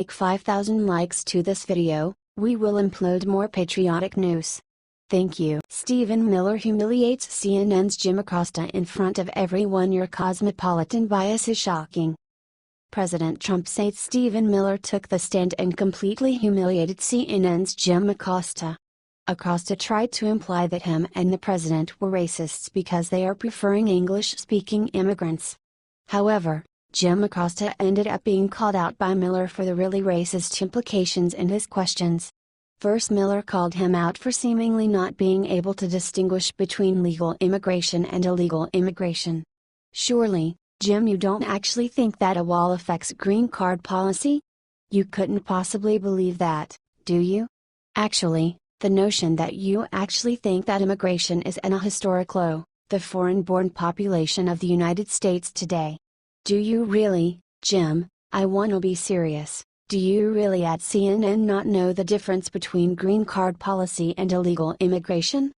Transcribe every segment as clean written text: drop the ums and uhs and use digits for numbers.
Like 5,000 likes to this video, we will upload more patriotic news. Thank you. Stephen Miller humiliates CNN's Jim Acosta in front of everyone. Your cosmopolitan bias is shocking. President Trump said Stephen Miller took the stand and completely humiliated CNN's Jim Acosta. Acosta tried to imply that him and the president were racists because they are preferring English-speaking immigrants. However, Jim Acosta ended up being called out by Miller for the really racist implications in his questions. First, Miller called him out for seemingly not being able to distinguish between legal immigration and illegal immigration. Surely, Jim, you don't actually think that a wall affects green card policy? You couldn't possibly believe that, do you? Actually, the notion that you actually think that immigration is at a historic low, the foreign-born population of the United States today. Do you really, Jim? I want to be serious. Do you really at CNN not know the difference between green card policy and illegal immigration?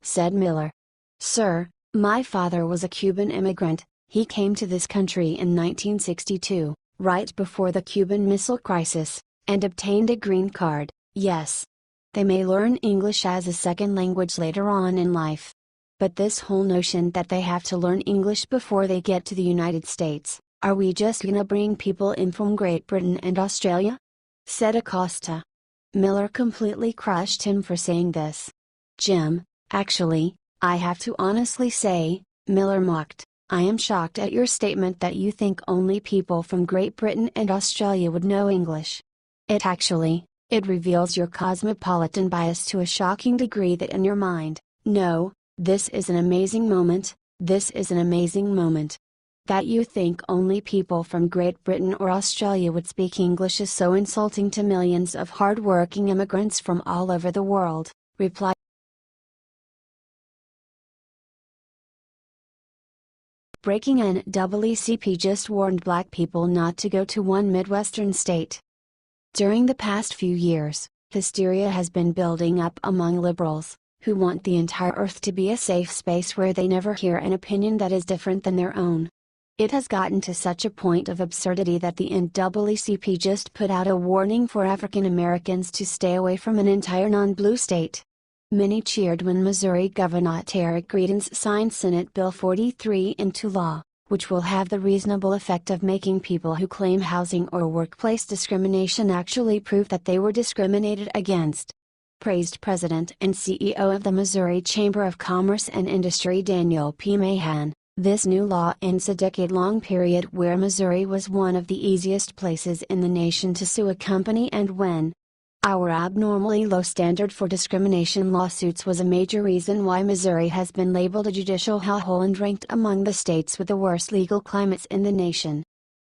Said Miller. Sir, my father was a Cuban immigrant. He came to this country in 1962, right before the Cuban Missile Crisis, and obtained a green card. Yes. They may learn English as a second language later on in life. But this whole notion that they have to learn English before they get to the United States, are we just gonna bring people in from Great Britain and Australia? Said Acosta. Miller completely crushed him for saying this. Jim, actually, I have to honestly say, Miller mocked, I am shocked at your statement that you think only people from Great Britain and Australia would know English. It reveals your cosmopolitan bias to a shocking degree that in your mind, no, this is an amazing moment, this is an amazing moment. That you think only people from Great Britain or Australia would speak English is so insulting to millions of hard-working immigrants from all over the world, replied. Breaking NAACP just warned black people not to go to one Midwestern state. During the past few years, hysteria has been building up among liberals, who want the entire earth to be a safe space where they never hear an opinion that is different than their own. It has gotten to such a point of absurdity that the NAACP just put out a warning for African Americans to stay away from an entire non-blue state. Many cheered when Missouri Governor Eric Greitens signed Senate Bill 43 into law, which will have the reasonable effect of making people who claim housing or workplace discrimination actually prove that they were discriminated against. Praised President and CEO of the Missouri Chamber of Commerce and Industry Daniel P. Mahan, this new law ends a decade-long period where Missouri was one of the easiest places in the nation to sue a company, and when our abnormally low standard for discrimination lawsuits was a major reason why Missouri has been labeled a judicial hellhole and ranked among the states with the worst legal climates in the nation.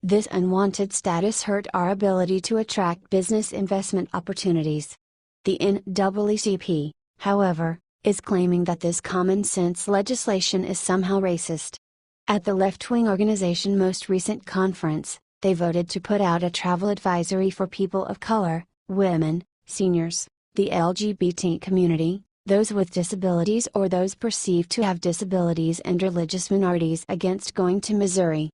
This unwanted status hurt our ability to attract business investment opportunities. The NAACP, however, is claiming that this common-sense legislation is somehow racist. At the left-wing organization's most recent conference, they voted to put out a travel advisory for people of color, women, seniors, the LGBT community, those with disabilities or those perceived to have disabilities, and religious minorities against going to Missouri.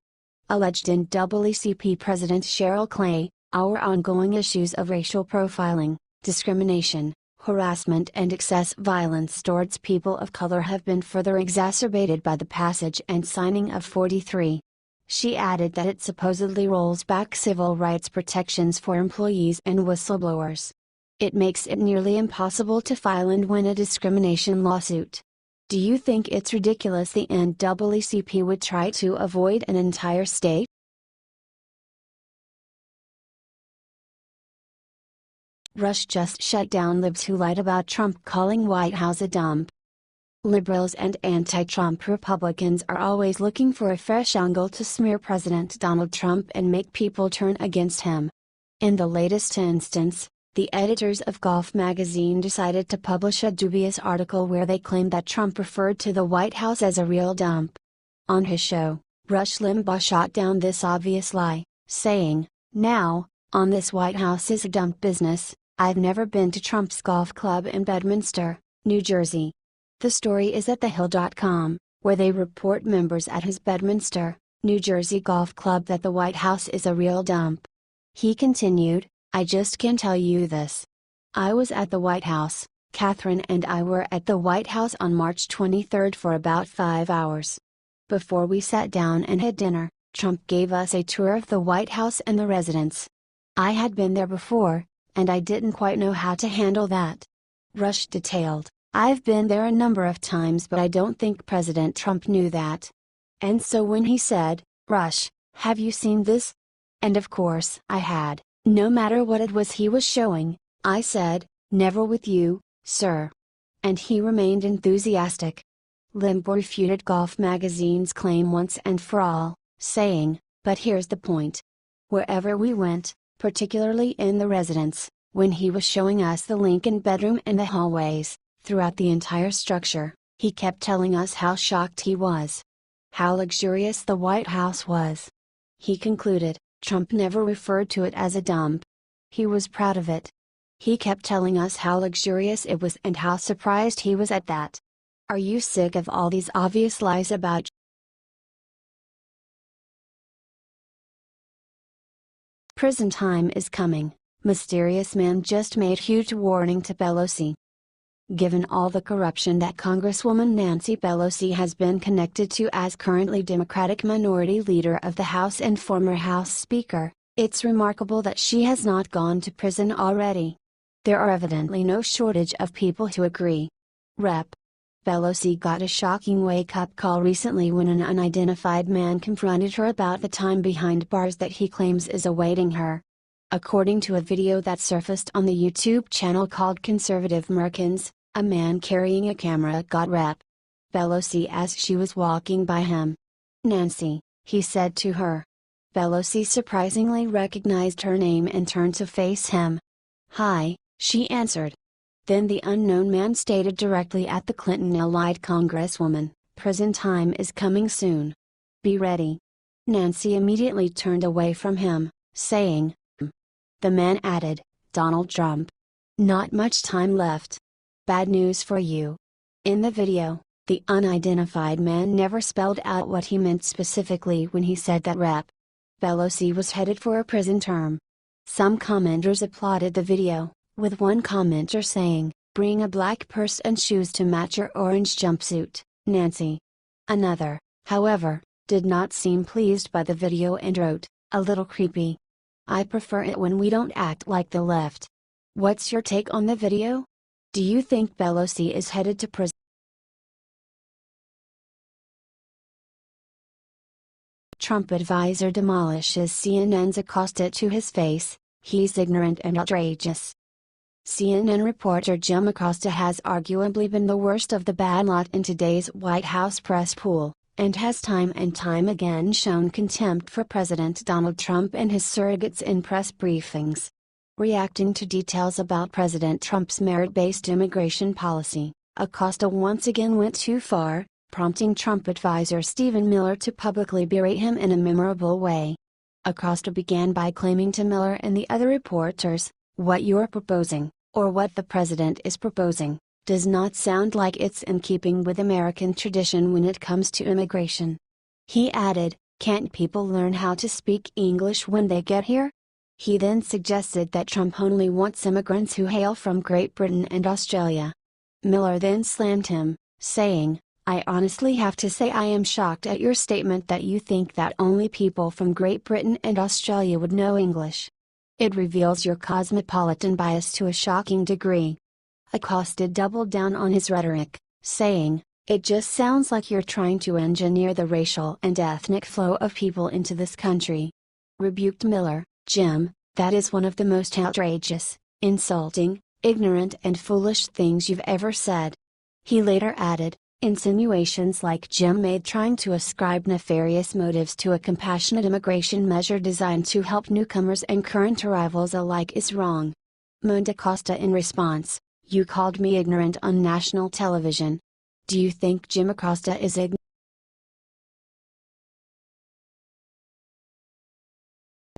Alleged NAACP President Cheryl Clay, our ongoing issues of racial profiling, discrimination, harassment and excess violence towards people of color have been further exacerbated by the passage and signing of 43. She added that it supposedly rolls back civil rights protections for employees and whistleblowers. It makes it nearly impossible to file and win a discrimination lawsuit. Do you think it's ridiculous the NAACP would try to avoid an entire state? Rush just shut down libs who lied about Trump calling White House a dump. Liberals and anti-Trump Republicans are always looking for a fresh angle to smear President Donald Trump and make people turn against him. In the latest instance, the editors of Golf magazine decided to publish a dubious article where they claimed that Trump referred to the White House as a real dump. On his show, Rush Limbaugh shot down this obvious lie, saying, "Now, on this White House is a dump business. I've never been to Trump's golf club in Bedminster, New Jersey." The story is at thehill.com, where they report members at his Bedminster, New Jersey golf club that the White House is a real dump. He continued, I just can tell you this. I was at the White House. Catherine and I were at the White House on March 23 for about 5 hours. Before we sat down and had dinner, Trump gave us a tour of the White House and the residence. I had been there before, and I didn't quite know how to handle that. Rush detailed, I've been there a number of times, but I don't think President Trump knew that. And so when he said, Rush, have you seen this? And of course I had, no matter what it was he was showing, I said, never with you, sir. And he remained enthusiastic. Limbaugh refuted Golf Magazine's claim once and for all, saying, but here's the point. Wherever we went, particularly in the residence, when he was showing us the Lincoln bedroom and the hallways, throughout the entire structure, he kept telling us how shocked he was. How luxurious the White House was. He concluded, Trump never referred to it as a dump. He was proud of it. He kept telling us how luxurious it was and how surprised he was at that. Are you sick of all these obvious lies about prison time is coming? Mysterious man just made huge warning to Pelosi. Given all the corruption that Congresswoman Nancy Pelosi has been connected to as currently Democratic Minority Leader of the House and former House Speaker, it's remarkable that she has not gone to prison already. There are evidently no shortage of people who agree. Rep. Pelosi got a shocking wake-up call recently when an unidentified man confronted her about the time behind bars that he claims is awaiting her. According to a video that surfaced on the YouTube channel called Conservative Merkins, a man carrying a camera got Rep. Pelosi as she was walking by him. Nancy, he said to her. Pelosi surprisingly recognized her name and turned to face him. Hi, she answered. Then the unknown man stated directly at the Clinton-allied Congresswoman, prison time is coming soon. Be ready. Nancy immediately turned away from him, saying, The man added, Donald Trump. Not much time left. Bad news for you. In the video, the unidentified man never spelled out what he meant specifically when he said that Rep. Pelosi was headed for a prison term. Some commenters applauded the video, with one commenter saying, bring a black purse and shoes to match your orange jumpsuit, Nancy. Another, however, did not seem pleased by the video and wrote, a little creepy. I prefer it when we don't act like the left. What's your take on the video? Do you think Pelosi is headed to prison? Trump advisor demolishes CNN's Acosta to his face, he's ignorant and outrageous. CNN reporter Jim Acosta has arguably been the worst of the bad lot in today's White House press pool, and has time and time again shown contempt for President Donald Trump and his surrogates in press briefings. Reacting to details about President Trump's merit-based immigration policy, Acosta once again went too far, prompting Trump advisor Stephen Miller to publicly berate him in a memorable way. Acosta began by claiming to Miller and the other reporters, what you're proposing, or what the president is proposing, does not sound like it's in keeping with American tradition when it comes to immigration. He added, can't people learn how to speak English when they get here? He then suggested that Trump only wants immigrants who hail from Great Britain and Australia. Miller then slammed him, saying, I honestly have to say I am shocked at your statement that you think that only people from Great Britain and Australia would know English. It reveals your cosmopolitan bias to a shocking degree. Acosta doubled down on his rhetoric, saying, it just sounds like you're trying to engineer the racial and ethnic flow of people into this country. Rebuked Miller, Jim, that is one of the most outrageous, insulting, ignorant and foolish things you've ever said. He later added, insinuations like Jim made trying to ascribe nefarious motives to a compassionate immigration measure designed to help newcomers and current arrivals alike is wrong. Moaned Acosta in response, you called me ignorant on national television. Do you think Jim Acosta is ignorant?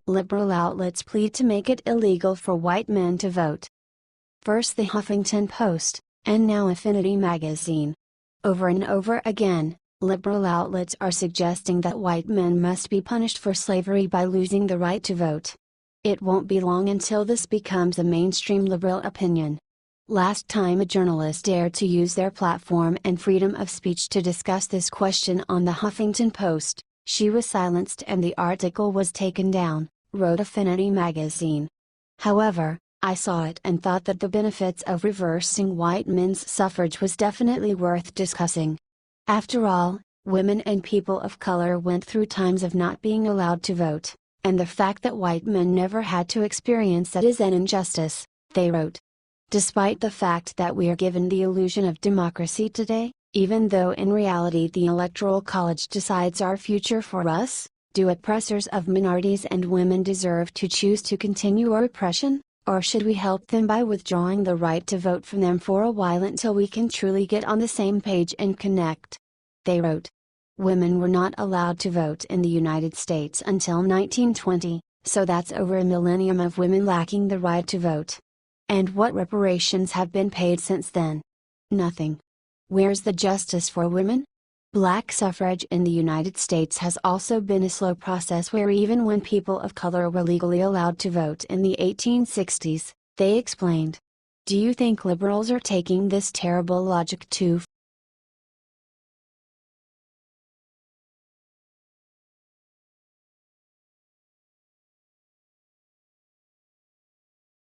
Liberal outlets plead to make it illegal for white men to vote. First the Huffington Post, and now Affinity magazine. Over and over again, liberal outlets are suggesting that white men must be punished for slavery by losing the right to vote. It won't be long until this becomes a mainstream liberal opinion. Last time a journalist dared to use their platform and freedom of speech to discuss this question on the Huffington Post, she was silenced and the article was taken down, wrote Affinity magazine. However, I saw it and thought that the benefits of reversing white men's suffrage was definitely worth discussing. After all, women and people of color went through times of not being allowed to vote, and the fact that white men never had to experience that is an injustice, they wrote. Despite the fact that we are given the illusion of democracy today, even though in reality the Electoral College decides our future for us, do oppressors of minorities and women deserve to choose to continue our oppression, or should we help them by withdrawing the right to vote from them for a while until we can truly get on the same page and connect? They wrote. Women were not allowed to vote in the United States until 1920, so that's over a millennium of women lacking the right to vote. And what reparations have been paid since then? Nothing. Where's the justice for women? Black suffrage in the United States has also been a slow process where even when people of color were legally allowed to vote in the 1860s, they explained. Do you think liberals are taking this terrible logic too